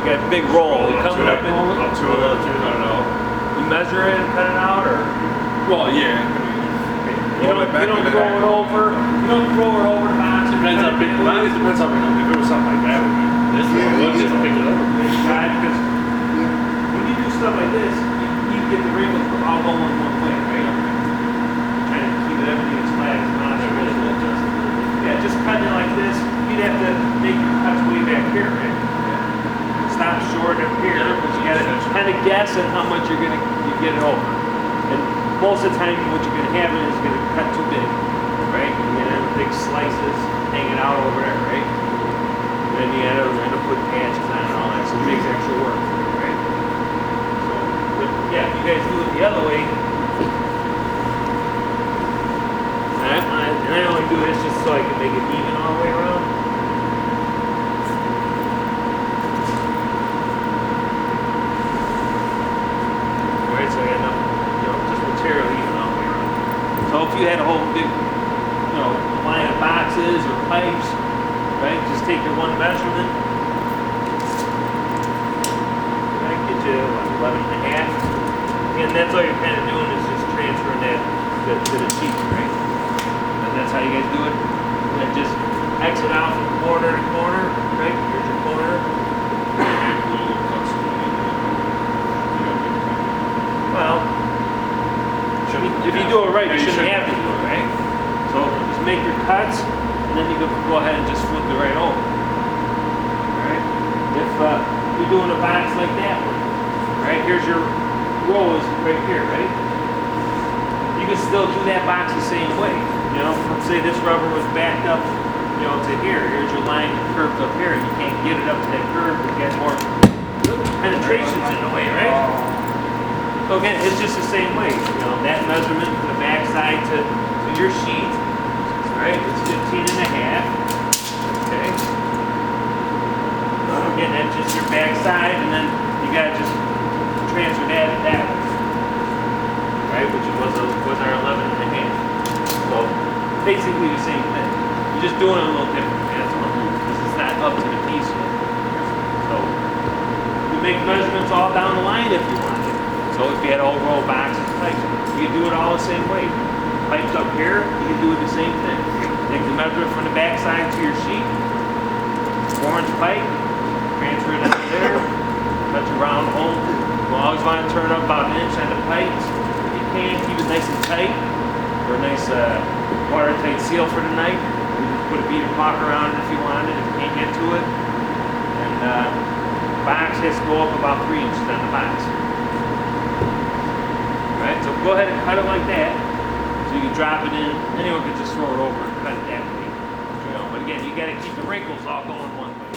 got a big roll coming up in. Up to it, I don't know. You measure it and cut it out, or? Well, yeah. You don't throw it over. You don't throw it over the box. It depends how big. It depends how big. If it was something like that, this we'll just pick it up. Right, because when you do stuff like this, you get the wrinkles all going one way, right? Trying to keep everything as flat as possible. Yeah, just cutting it like this, you'd have to make your cuts way back here, right? Stop short up here, but you gotta kind of guess at how much you get it over. And most of the time, what you're gonna have is gonna cut too big, right? You're gonna have big slices hanging out over there, right? And then you end up putting patches on and all that, so it makes extra work, right? So, but yeah, if you guys do it the other way, and I only do this just so I can make it even all the way around. Alright, so I got enough, just material even all the way around. So if you had a whole big, line of boxes or pipes, right, just take your one measurement, right, get you 11.5. And that's all you're kind of doing is just transferring that to the sheet, right? That's how you guys do it. And then just exit out from corner to corner, right? Here's your corner. Well, if you do it right, you shouldn't have to do it, right? So just make your cuts, and then you can go ahead and just flip it right over. Alright? If you're doing a box like that one, right? Here's your rows right here, right? You can still do that box the same way. Let's say this rubber was backed up, to here. Here's your line curved up here, and you can't get it up to that curve to get more penetrations in the way, right? So again, it's just the same way. That measurement from the back side to your sheet, right? It's 15.5. Okay. Again, that's just your back side, and then you gotta just transfer that way, right? Which was our 11.5. So basically the same thing. You're just doing it a little different. That's all. This is not up to the piece yet. So you make measurements all down the line if you want it. So if you had a whole row of boxes of pipes, you can do it all the same way. Pipes up here, you can do it the same thing. Take the measurement from the back side to your sheet. Orange pipe, transfer it up there, cut your round hole. You always want to turn up about 1 inch on the pipes. If you can, keep it nice and tight. For a nice watertight seal for the night. You can put a beater caulk around it if you wanted, if you can't get to it. And the box has to go up about 3 inches on the box. Alright, so go ahead and cut it like that. So you can drop it in, anyone can just throw it over and cut it that way. But again, you gotta keep the wrinkles all going one way.